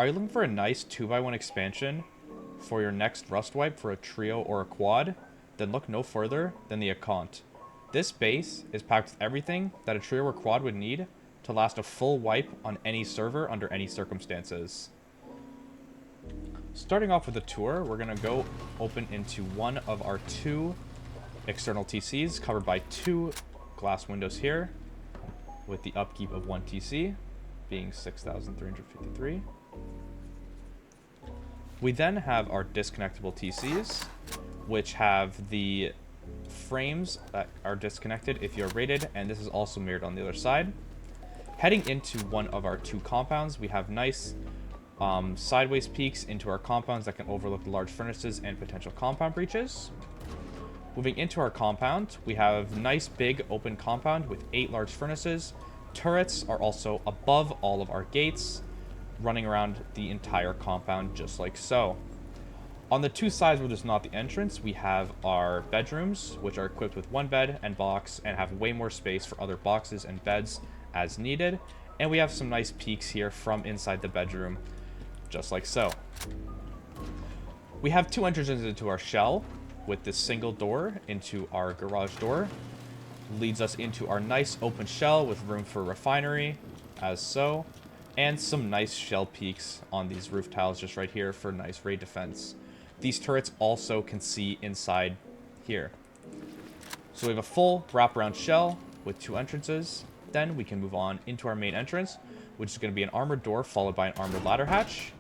Are you looking for a nice 2x1 expansion for your next rust wipe for a trio or a quad? Then look no further than the Okant. This base is packed with everything that a trio or quad would need to last a full wipe on any server under any circumstances. Starting off with the tour, we're going to go open into one of our two external TCs covered by two glass windows here with the upkeep of 1 TC being 6,353. We then have our disconnectable TCs, which have the frames that are disconnected if you're rated, and this is also mirrored on the other side. Heading into one of our two compounds, we have nice sideways peaks into our compounds that can overlook the large furnaces and potential compound breaches. Moving into our compound, we have nice big open compound with 8 large furnaces. Turrets are also above all of our gates, running around the entire compound just like so. On the two sides where there's not the entrance, we have our bedrooms, which are equipped with 1 bed and box and have way more space for other boxes and beds as needed. And we have some nice peaks here from inside the bedroom, just like so. We have 2 entrances into our shell, with this single door into our garage door. Leads us into our nice open shell with room for refinery, as so. And some nice shell peaks on these roof tiles just right here for nice raid defense. These turrets also can see inside here. So we have a full wraparound shell with 2 entrances. Then we can move on into our main entrance, which is going to be an armored door followed by an armored ladder hatch.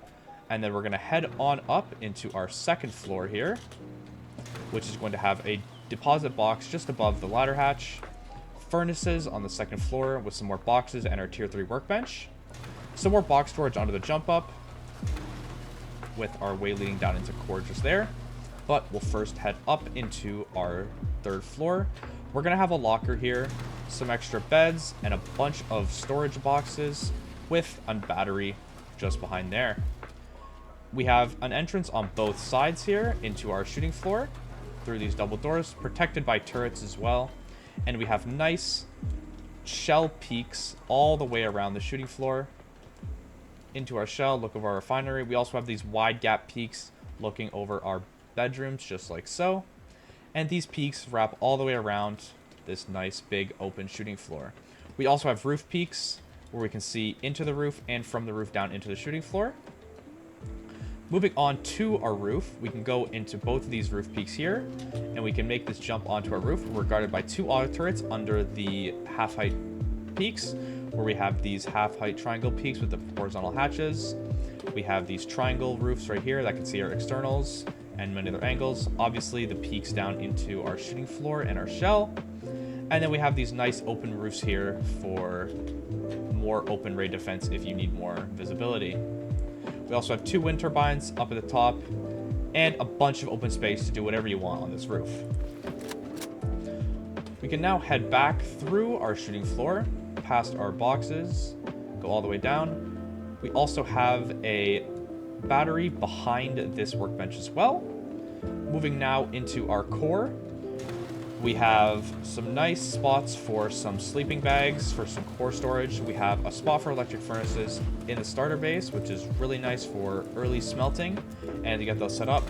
And then we're going to head on up into our second floor here, which is going to have a deposit box just above the ladder hatch, furnaces on the second floor with some more boxes and our tier 3 workbench, some more box storage under the jump up with our way leading down into core just there. But we'll first head up into our third floor. We're going to have a locker here, some extra beds, and a bunch of storage boxes with a battery just behind there. We have an entrance on both sides here into our shooting floor through these double doors, protected by turrets as well. And we have nice shell peaks all the way around the shooting floor into our shell, look over our refinery. We also have these wide gap peaks looking over our bedrooms, just like so. And these peaks wrap all the way around this nice big open shooting floor. We also have roof peaks where we can see into the roof and from the roof down into the shooting floor. Moving on to our roof, we can go into both of these roof peaks here, and we can make this jump onto our roof. We're guarded by 2 auto turrets under the half-height peaks, where we have these half-height triangle peaks with the horizontal hatches. We have these triangle roofs right here that can see our externals and many other angles. Obviously, the peaks down into our shooting floor and our shell. And then we have these nice open roofs here for more open raid defense if you need more visibility. We also have 2 wind turbines up at the top and a bunch of open space to do whatever you want on this roof. We can now head back through our shooting floor, past our boxes, go all the way down. We also have a battery behind this workbench as well. Moving now into our core, we have some nice spots for some sleeping bags, for some core storage. We have a spot for electric furnaces in the starter base, which is really nice for early smelting and to get those set up.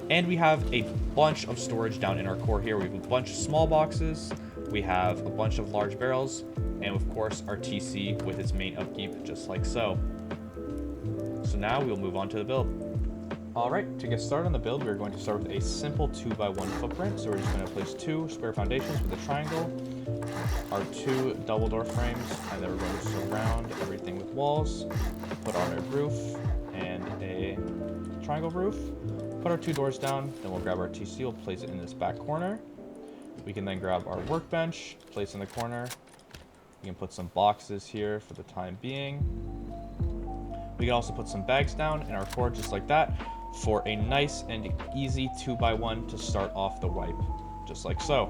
And we have a bunch of storage down in our core here. We have a bunch of small boxes. We have a bunch of large barrels. And of course, our TC with its main upkeep, just like so. So now we'll move on to the build. Alright, to get started on the build, we're going to start with a simple 2x1 footprint. So we're just going to place 2 square foundations with a triangle, our 2 double door frames, and then we're going to surround everything with walls, put on a roof and a triangle roof, put our 2 doors down, then we'll grab our TC, we'll place it in this back corner. We can then grab our workbench, place in the corner. We can put some boxes here for the time being. We can also put some bags down in our core just like that, for a nice and easy 2x1 to start off the wipe, just like so.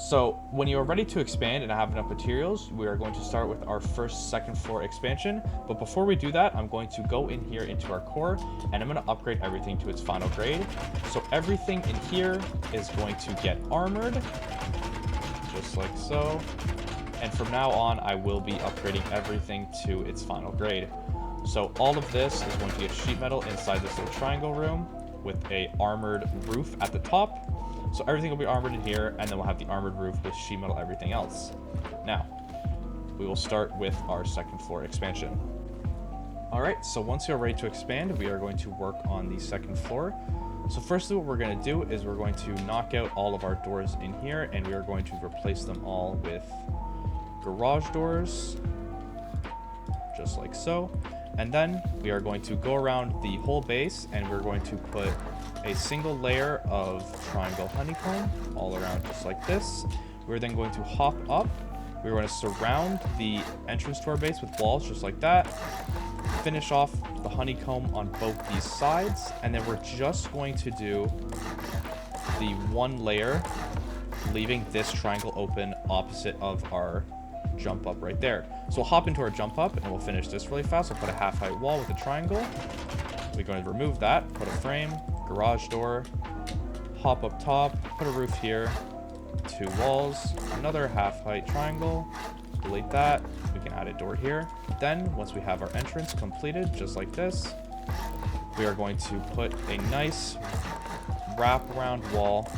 So when you are ready to expand and have enough materials, we are going to start with our first second floor expansion. But before we do that, I'm going to go in here into our core and I'm going to upgrade everything to its final grade. So everything in here is going to get armored, just like so. And from now on, I will be upgrading everything to its final grade. So all of this is going to get sheet metal inside this little triangle room with a armored roof at the top. So everything will be armored in here, and then we'll have the armored roof with sheet metal everything else. Now, we will start with our second floor expansion. Alright, so once you're ready to expand, we are going to work on the second floor. So firstly, what we're going to do is we're going to knock out all of our doors in here, and we are going to replace them all with garage doors, just like so. And then we are going to go around the whole base, and we're going to put a single layer of triangle honeycomb all around just like this. We're then going to hop up. We're going to surround the entrance to our base with walls just like that. Finish off the honeycomb on both these sides, and then we're just going to do the one layer, leaving this triangle open opposite of our jump up right there. So we'll hop into our jump up, and we'll finish this really fast. We'll put a half height wall with a triangle. We're going to remove that, put a frame, garage door, hop up top, put a roof here, 2 walls, another half height triangle, delete that. We can add a door here. Then once we have our entrance completed just like this, we are going to put a nice wraparound wall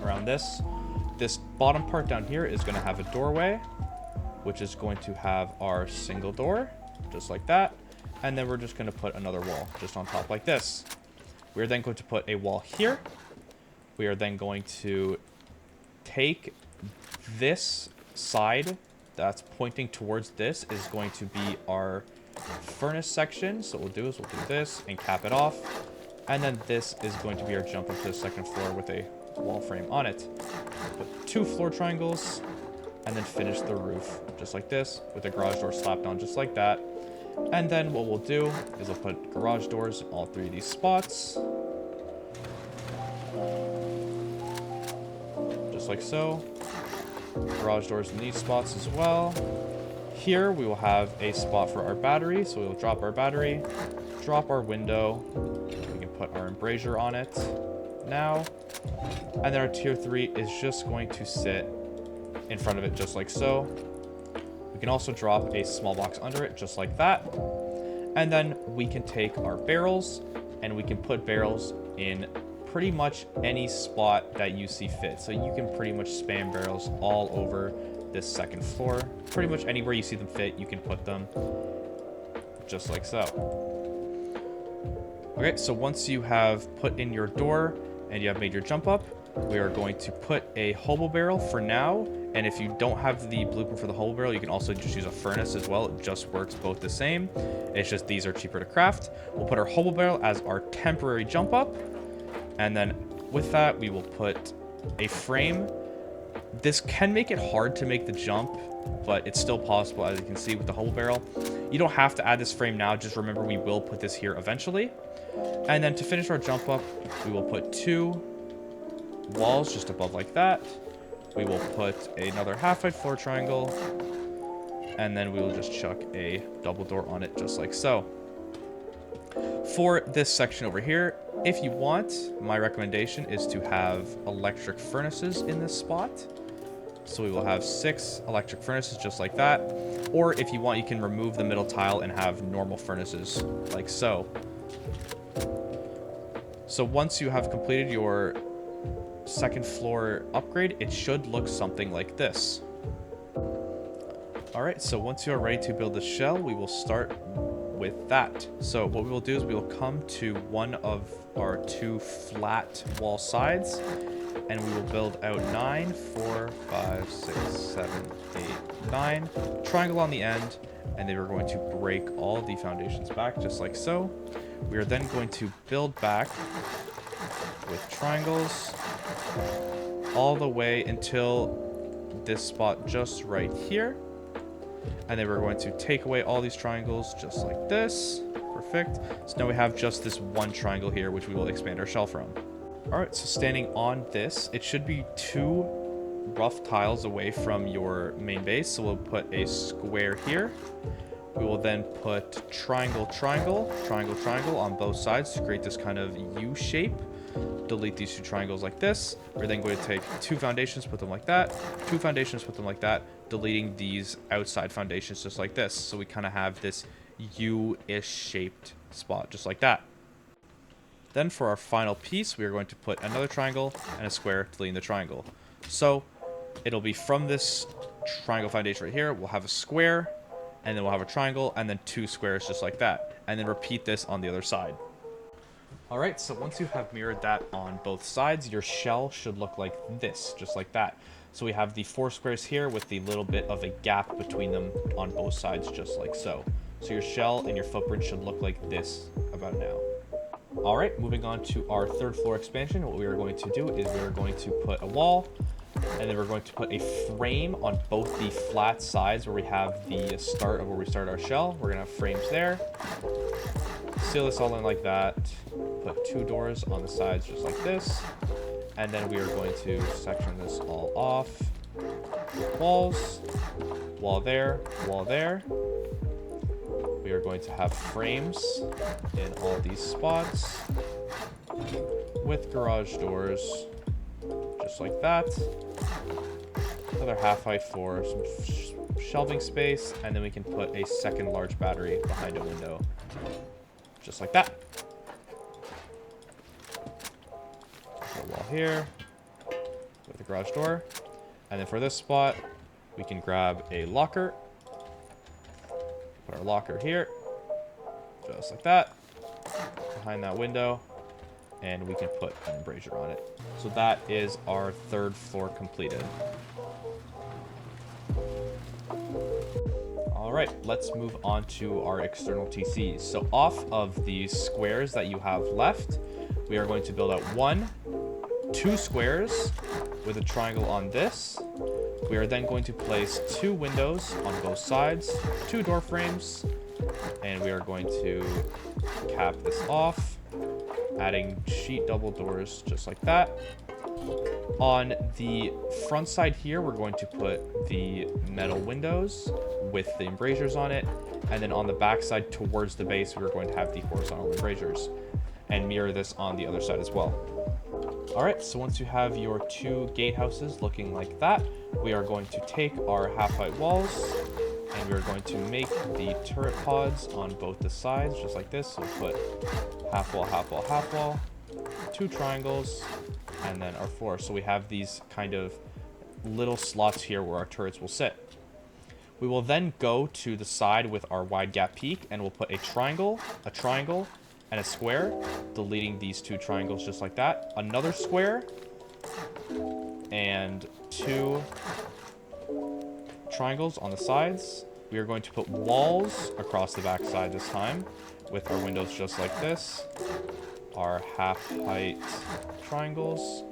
around this. This bottom part down here is going to have a doorway, which is going to have our single door just like that, and then we're just going to put another wall just on top like this. We're then going to put a wall here. We are then going to take this side that's pointing towards this is going to be our furnace section. So what we'll do is we'll do this and cap it off, and then this is going to be our jump up to the second floor with a wall frame on it. Put 2 floor triangles, and then finish the roof just like this with a garage door slapped on just like that. And then what we'll do is we'll put garage doors in all 3 of these spots, just like so. Garage doors in these spots as well. Here we will have a spot for our battery, so we will drop our battery, drop our window, we can put our embrasure on it now, and then our tier 3 is just going to sit in front of it just like so. We can also drop a small box under it just like that, and then we can take our barrels and we can put barrels in pretty much any spot that you see fit. So you can pretty much spam barrels all over this second floor. Pretty much anywhere you see them fit, you can put them just like so. Okay, so once you have put in your door and you have made your jump up, we are going to put a hobo barrel for now. And if you don't have the blueprint for the hobo barrel, you can also just use a furnace as well. It just works both the same. It's just these are cheaper to craft. We'll put our hobo barrel as our temporary jump up. And then with that, we will put a frame. This can make it hard to make the jump, but it's still possible, as you can see with the hobo barrel. You don't have to add this frame now. Just remember, we will put this here eventually. And then to finish our jump up, we will put 2 walls just above like that. We will put another half height floor triangle, and then we will just chuck a double door on it just like so. For this section over here, if you want, my recommendation is to have electric furnaces in this spot. So we will have 6 electric furnaces just like that. Or if you want, you can remove the middle tile and have normal furnaces like so. So once you have completed your second floor upgrade, it should look something like this. Alright, so once you are ready to build the shell, we will start with that. So what we will do is we will come to one of our 2 flat wall sides, and we will build out 9, 4, 5, 6, 7, 8, 9, triangle on the end, and then we're going to break all the foundations back just like so. We are then going to build back with triangles all the way until this spot just right here. And then we're going to take away all these triangles just like this. Perfect. So now we have just this one triangle here, which we will expand our shell from. All right, so standing on this, it should be 2 rough tiles away from your main base. So we'll put a square here. We will then put triangle, triangle, triangle, triangle on both sides to create this kind of U shape. delete these two triangles like this. We're then going to take two foundations, put them like that, two foundations, put them like that, deleting these outside foundations just like this. So we kind of have this U-ish shaped spot just like that. Then for our final piece, we are going to put another triangle and a square, deleting the triangle. So it'll be from this triangle foundation right here, we'll have a square, and then we'll have a triangle, and then two squares just like that. And then repeat this on the other side. Alright, so once you have mirrored that on both sides, your shell should look like this, just like that. So we have the four squares here with the little bit of a gap between them on both sides, just like so. So your shell and your footprint should look like this about now. Alright, moving on to our third floor expansion, what we are going to do is we are going to put a wall, and then we're going to put a frame on both the flat sides where we have the start of where we start our shell. We're going to have frames there. Seal this all in like that. Put two doors on the sides just like this. And then we are going to section this all off. Walls. Wall there. Wall there. We are going to have frames in all these spots with garage doors just like that. Another half height for some shelving space, and then we can put a second large battery behind a window just like that. A wall here with a garage door, and then for this spot we can grab a locker. Put our locker here, just like that, behind that window, and we can put an embrasure on it. So that is our third floor completed. Alright, let's move on to our external TCs. So off of these squares that you have left, we are going to build out two squares with a triangle on this. We are then going to place two windows on both sides, two door frames, and we are going to cap this off, adding sheet double doors just like that. On the front side here, we're going to put the metal windows with the embrasures on it, and then on the back side towards the base, we're going to have the horizontal embrasures, and mirror this on the other side as well. Alright, so once you have your two gatehouses looking like that, we are going to take our half-height walls, and we are going to make the turret pods on both the sides, just like this. So we'll put half wall, half wall, half wall, two triangles, and then our floor. So we have these kind of little slots here where our turrets will sit. We will then go to the side with our wide gap peak, and we'll put a triangle, and a square, deleting these two triangles just like that. Another square, and two triangles on the sides. We are going to put walls across the back side this time, with our windows just like this. Our half-height triangles,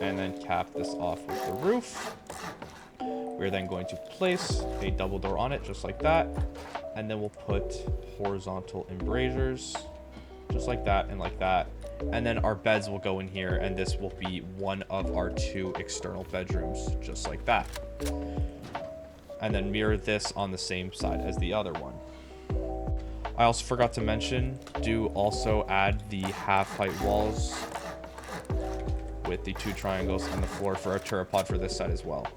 and then cap this off with the roof. We're then going to place a double door on it just like that, and then we'll put horizontal embrasures just like that and like that, and then our beds will go in here, and this will be one of our two external bedrooms just like that, and then mirror this on the same side as the other one. I also forgot to mention, do also add the half-height walls with the two triangles and the floor for our turret pod for this side as well.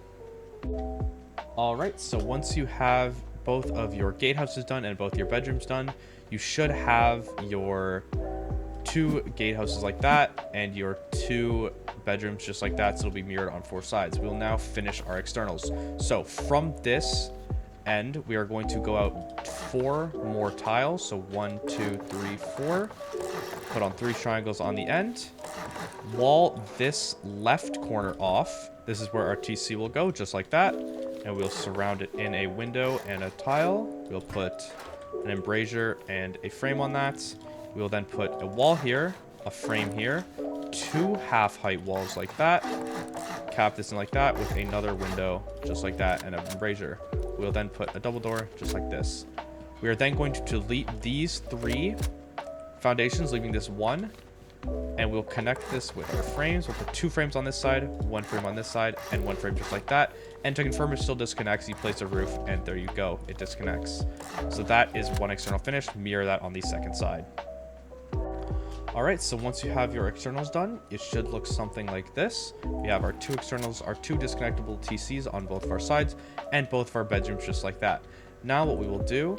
Alright, so once you have both of your gatehouses done and both your bedrooms done, you should have your two gatehouses like that and your two bedrooms just like that, so it'll be mirrored on four sides. We'll now finish our externals. So from this end, we are going to go out 4 more tiles. So 1, 2, 3, 4. Put on 3 triangles on the end. Wall this left corner off. This is where our TC will go, just like that. And we'll surround it in a window and a tile. We'll put an embrasure and a frame on that. We'll then put a wall here, a frame here, 2 half-height walls like that. Cap this in like that with another window, just like that, and an embrasure. We'll then put a double door just like this. We are then going to delete these 3 foundations, leaving this 1, and we'll connect this with our frames. We'll put 2 frames on this side, 1 frame on this side, and 1 frame just like that. And to confirm it still disconnects, you place a roof, and there you go, it disconnects. So that is one external finish. Mirror that on the second side. Alright, so once you have your externals done, it should look something like this. We have our two externals, our two disconnectable TCs on both of our sides, and both of our bedrooms just like that. Now what we will do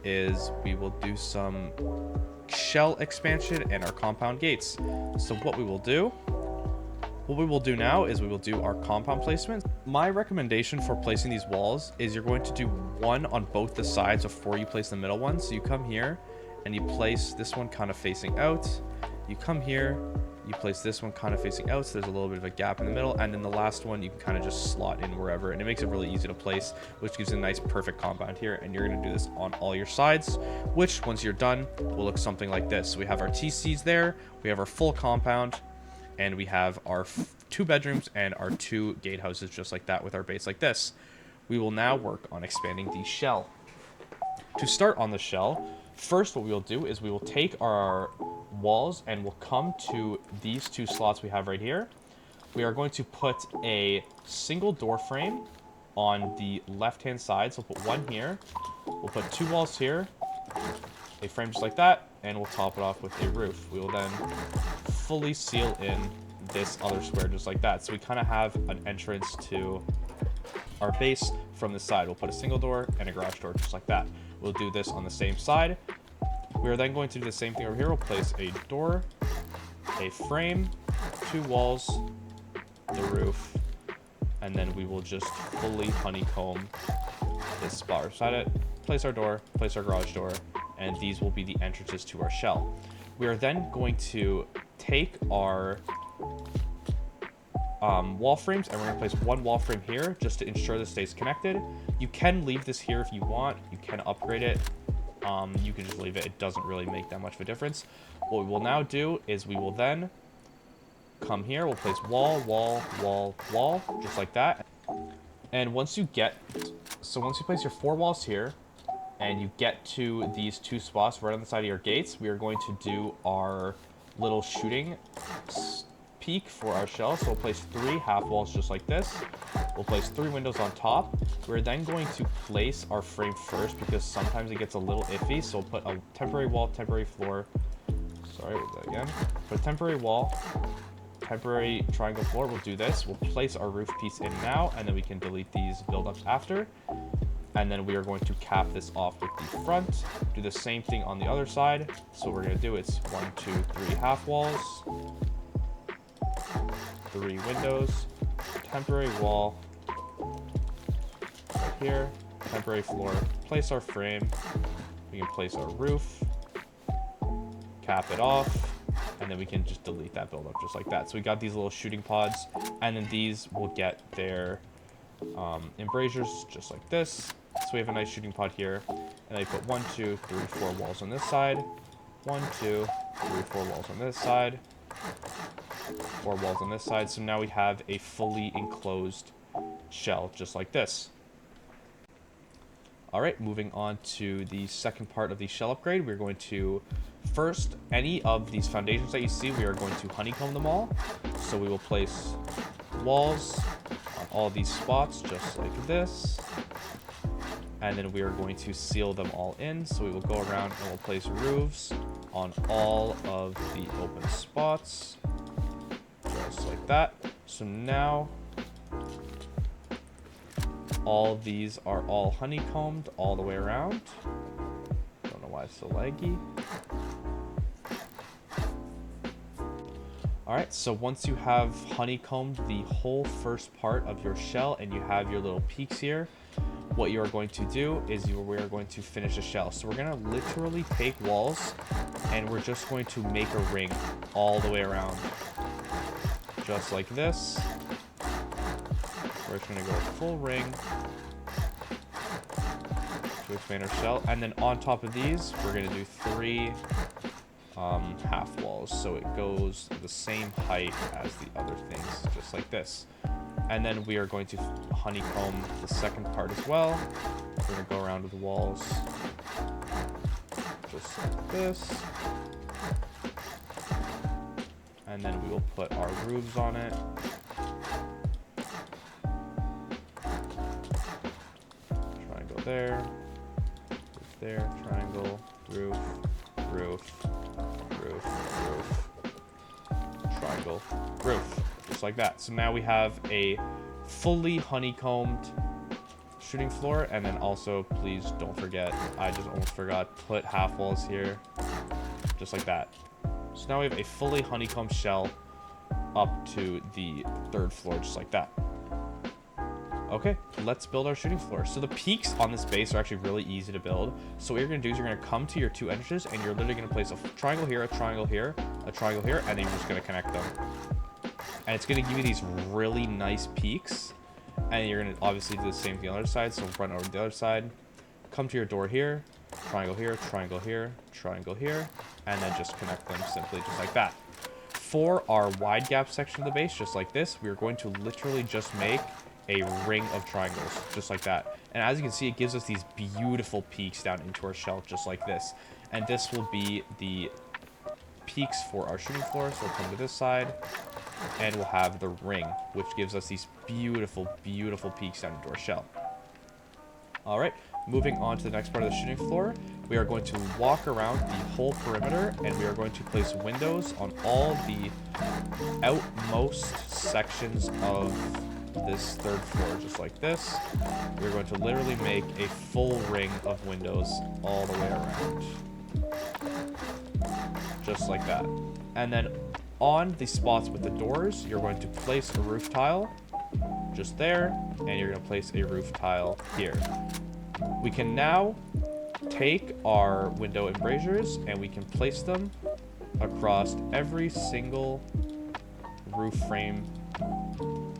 is we will do some shell expansion and our compound gates. So what we will do now is we will do our compound placement. My recommendation for placing these walls is you're going to do one on both the sides before you place the middle one. So you come here and you place this one kind of facing out. You come here, you place this one kind of facing out, so there's a little bit of a gap in the middle, and then the last one you can kind of just slot in wherever, and it makes it really easy to place, which gives a nice perfect compound here. And you're going to do this on all your sides, which once you're done will look something like this. So we have our TCs there, we have our full compound, and we have our two bedrooms and our two gatehouses just like that with our base like this. We will now work on expanding the shell. To start on the shell, first what we will do is we will take our walls and we'll come to these two slots we have right here. We are going to put a single door frame on the left hand side, so we'll put one here. We'll put two walls here, a frame just like that, and we'll top it off with a roof. We will then fully seal in this other square just like that. So we kind of have an entrance to our base from the side. We'll put a single door and a garage door just like that. We'll do this on the same side. We are then going to do the same thing over here. We'll place a door, a frame, two walls, the roof, and then we will just fully honeycomb this spot beside it. Place our door, place our garage door, and these will be the entrances to our shell. We are then going to take our wall frames, and we're going to place one wall frame here just to ensure this stays connected. You can leave this here if you want. You can upgrade it. You can just leave it. It doesn't really make that much of a difference. What we will now do is we will then come here. We'll place wall, wall, wall, wall, just like that. And once you place your four walls here, and you get to these two spots right on the side of your gates, we are going to do our little shooting peak for our shell. So we'll place three half walls just like this. We'll place three windows on top. We're then going to place our frame first because sometimes it gets a little iffy. So we'll put a temporary wall, temporary floor. Sorry, we'll do that again. Put a temporary wall, temporary triangle floor. We'll do this. We'll place our roof piece in now, and then we can delete these buildups after. And then we are going to cap this off with the front. Do the same thing on the other side. So what we're going to do is 1, 2, 3 half walls, 3 windows, temporary wall right here, temporary floor, place our frame, we can place our roof, cap it off, and then we can just delete that buildup just like that. So we got these little shooting pods, and then these will get their embrasures just like this. So we have a nice shooting pod here, and I put 1, 2, 3, 4 walls on this side, 1, 2, 3, 4 walls on this side, 4 walls on this side. So now we have a fully enclosed shell just like this. Alright, moving on to the second part of the shell upgrade. We're going to first, any of these foundations that you see, we are going to honeycomb them all. So we will place walls on all these spots just like this, and then we are going to seal them all in. So we will go around and we'll place roofs on all of the open spots just like that. So now all these are all honeycombed all the way around. Don't know why it's so laggy. Alright, so once you have honeycombed the whole first part of your shell and you have your little peaks here, what you are going to do is we are going to finish the shell. So we're going to literally take walls and we're just going to make a ring all the way around. Just like this. We're just going to go full ring to expand our shell. And then on top of these, we're going to do 3 half walls. So it goes the same height as the other things, just like this. And then we are going to honeycomb the second part as well. We're going to go around with the walls just like this. And then we will put our roofs on it. Triangle there, roof there, triangle, roof, roof, roof, roof, triangle, roof. Just like that. So now we have a fully honeycombed shooting floor. And then also, please don't forget, I just almost forgot, put half walls here. Just like that. So now we have a fully honeycombed shell up to the 3rd floor, just like that. Okay, let's build our shooting floor. So the peaks on this base are actually really easy to build. So what you're going to do is you're going to come to your 2 entrances, and you're literally going to place a triangle here, a triangle here, a triangle here, and then you're just going to connect them. And it's going to give you these really nice peaks. And you're going to obviously do the same thing on the other side. So run over to the other side, come to your door here, triangle here, triangle here, triangle here, and then just connect them simply just like that. For our wide gap section of the base, just like this, we're going to literally just make a ring of triangles, just like that. And as you can see, it gives us these beautiful peaks down into our shell, just like this. And this will be the peaks for our shooting floor. So we'll come to this side, and we'll have the ring, which gives us these beautiful, beautiful peaks down into our shell. All right, moving on to the next part of the shooting floor, we are going to walk around the whole perimeter, and we are going to place windows on all the outmost sections of this 3rd floor, just like this. We're going to literally make a full ring of windows all the way around. Just like that. And then on the spots with the doors, you're going to place a roof tile just there, and you're going to place a roof tile here. We can now take our window embrasures and we can place them across every single roof frame,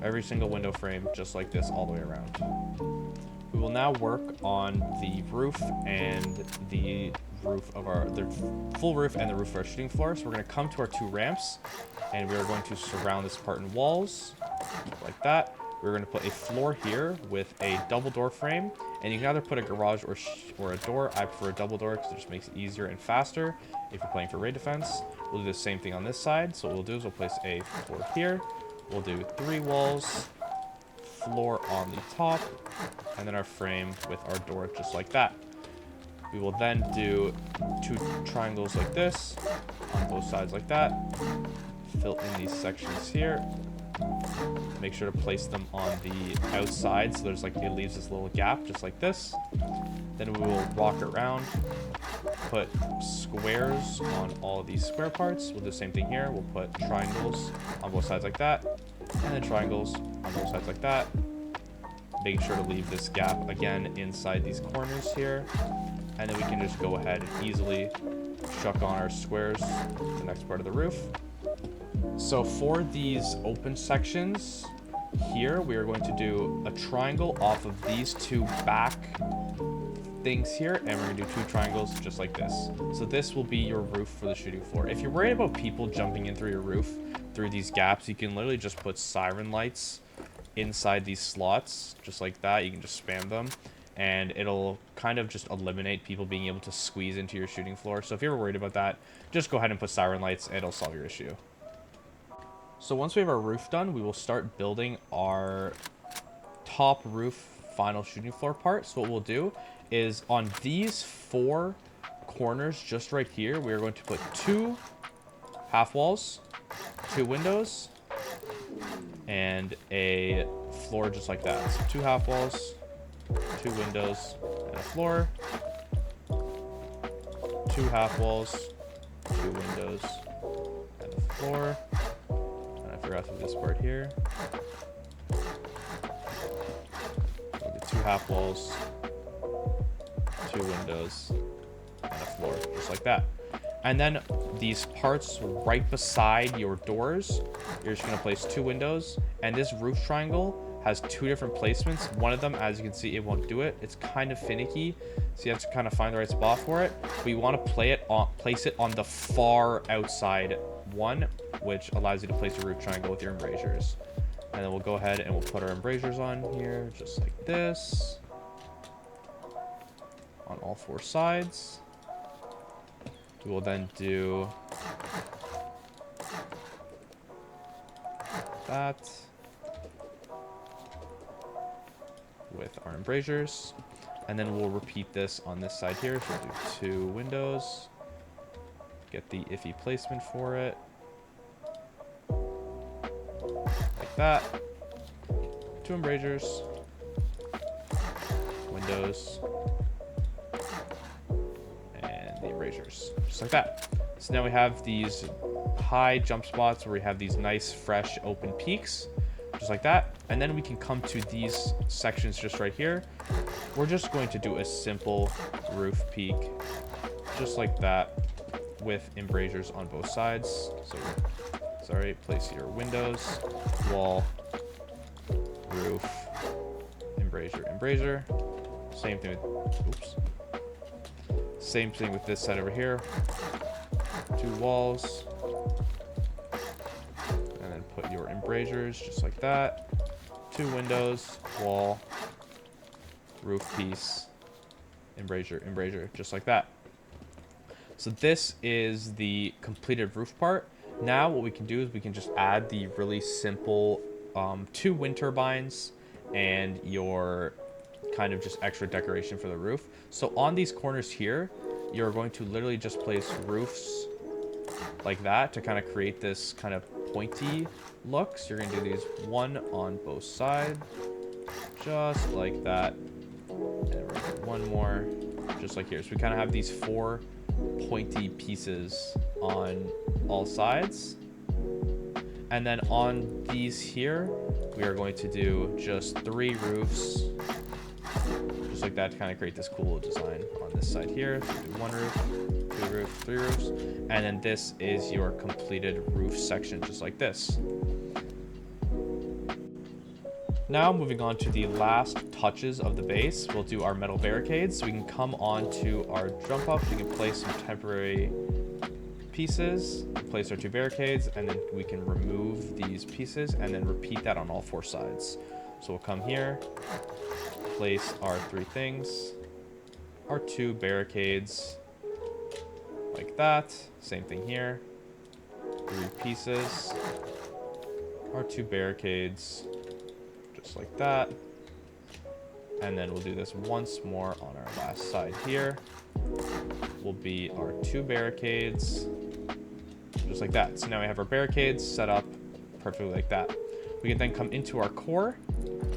every single window frame, just like this all the way around. We will now work on the roof and the roof of the full roof and the roof of our shooting floor. So we're going to come to our 2 ramps, and we are going to surround this part in walls like that. We're going to put a floor here with a double door frame, and you can either put a garage or a door. I prefer a double door because it just makes it easier and faster if you're playing for raid defense. We'll do the same thing on this side. So what we'll do is we'll place a floor here. We'll do 3 walls, floor on the top, and then our frame with our door just like that. We will then do 2 triangles like this on both sides like that. Fill in these sections here. Make sure to place them on the outside so there's like it leaves this little gap just like this. Then we will walk around, put squares on all of these square parts. We'll do the same thing here. We'll put triangles on both sides like that, and then triangles on both sides like that. Making sure to leave this gap again inside these corners here. And then we can just go ahead and easily chuck on our squares to the next part of the roof. So for these open sections here, we are going to do a triangle off of these 2 back things here, and we're going to do 2 triangles just like this. So this will be your roof for the shooting floor. If you're worried about people jumping in through your roof through these gaps, you can literally just put siren lights inside these slots just like that. You can just spam them, and it'll kind of just eliminate people being able to squeeze into your shooting floor. So if you're worried about that, just go ahead and put siren lights, and it'll solve your issue. So once we have our roof done, we will start building our top roof final shooting floor part. So what we'll do is on these 4 corners just right here, we are going to put 2 half walls, 2 windows, and a floor just like that. So 2 half walls, 2 windows, and a floor. 2 half walls, 2 windows, and a floor. And I forgot to do this part here. So 2 half walls, 2 windows, and a floor, just like that. And then these parts right beside your doors, you're just going to place 2 windows. And this roof triangle has 2 different placements. One of them, as you can see, it won't do it. It's kind of finicky, so you have to kind of find the right spot for it. But you want to place it on the far outside one, which allows you to place a roof triangle with your embrasures. And then we'll go ahead and we'll put our embrasures on here, just like this, on all 4 sides. We will then do that with our embrasures, and then we'll repeat this on this side here. So we'll do 2 windows, Get the iffy placement for it. Like that. 2 embrasures. Windows. And the embrasures. Just like that. So now we have these high jump spots where we have these nice, fresh, open peaks. Just like that. And then we can come to these sections just right here. We're just going to do a simple roof peak. Just like that. With embrasures on both sides. So, sorry, place your windows, wall, roof, embrasure, embrasure. Same thing with, oops. Same thing with this side over here. 2 walls. And then put your embrasures just like that. 2 windows, wall, roof piece, embrasure, embrasure, just like that. So this is the completed roof part. Now what we can do is we can just add the really simple 2 wind turbines and your kind of just extra decoration for the roof. So on these corners here, you're going to literally just place roofs like that to kind of create this kind of pointy look. So you're going to do these 1 on both sides, just like that. And we're going to do 1 more, just like here. So we kind of have these 4 pointy pieces on all sides. And then on these here, we are going to do just 3 roofs, just like that, to kind of create this cool design on this side here. So do 1 roof, 2 roofs, 3 roofs, and then this is your completed roof section, just like this. Now moving on to the last touches of the base, we'll do our metal barricades. So we can come on to our jump up, we can place some temporary pieces, place our 2 barricades, and then we can remove these pieces and then repeat that on all 4 sides. So we'll come here, place our 3 things, our 2 barricades, like that. Same thing here, 3 pieces, our 2 barricades, just like that. And then we'll do this once more on our last side here. Will be our 2 barricades, just like that. So now we have our barricades set up perfectly like that. We can then come into our core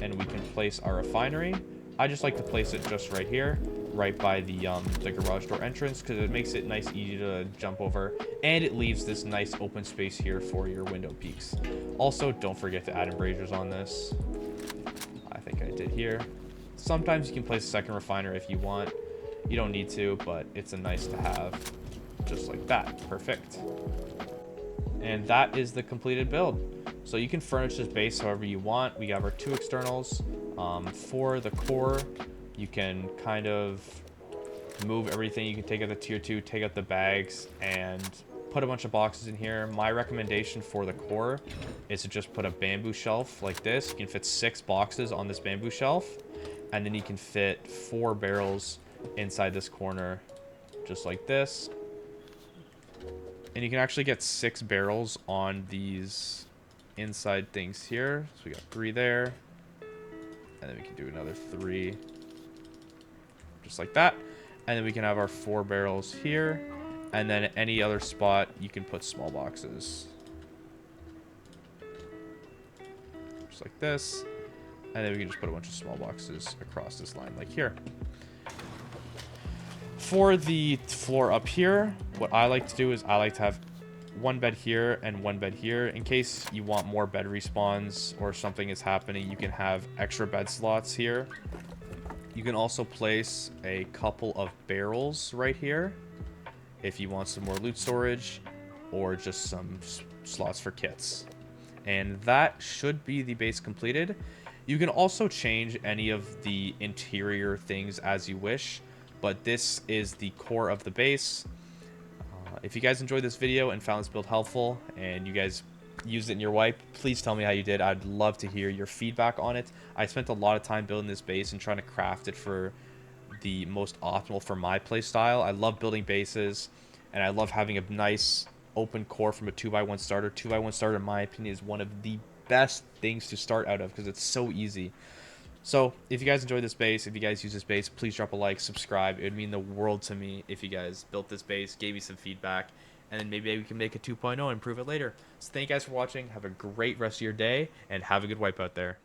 and we can place our refinery. I just like to place it just right here, right by the garage door entrance, because it makes it nice, easy to jump over, and it leaves this nice open space here for your window peaks. Also, don't forget to add embrasures on this. I think I did here. Sometimes you can place a second refiner if you want. You don't need to, but it's a nice to have, just like that. Perfect. And that is the completed build. So you can furnish this base however you want. We have our 2 externals. For the core, you can kind of move everything. You can take out the tier 2, take out the bags, and put a bunch of boxes in here. My recommendation for the core is to just put a bamboo shelf like this. You can fit 6 boxes on this bamboo shelf, and then you can fit 4 barrels inside this corner, just like this. And you can actually get 6 barrels on these inside things here. So we got 3 there, and then we can do another 3, just like that. And then we can have our 4 barrels here, and then any other spot you can put small boxes, just like this. And then we can just put a bunch of small boxes across this line like here. For the floor up here, what I like to do is I like to have 1 bed here and 1 bed here. In case you want more bed respawns or something is happening, you can have extra bed slots here. You can also place a couple of barrels right here if you want some more loot storage or just some slots for kits. And that should be the base completed. You can also change any of the interior things as you wish, but this is the core of the base. If you guys enjoyed this video and found this build helpful and you guys used it in your wipe, please tell me how you did. I'd love to hear your feedback on it. I spent a lot of time building this base and trying to craft it for the most optimal for my play style. I love building bases, and I love having a nice open core from a 2x1 starter. 2x1 starter, in my opinion, is one of the best things to start out of because it's so easy. So if you guys enjoyed this base, if you guys use this base, please drop a like, subscribe. It would mean the world to me if you guys built this base, gave me some feedback, and then maybe we can make a 2.0 and improve it later. So thank you guys for watching. Have a great rest of your day, and have a good wipe out there.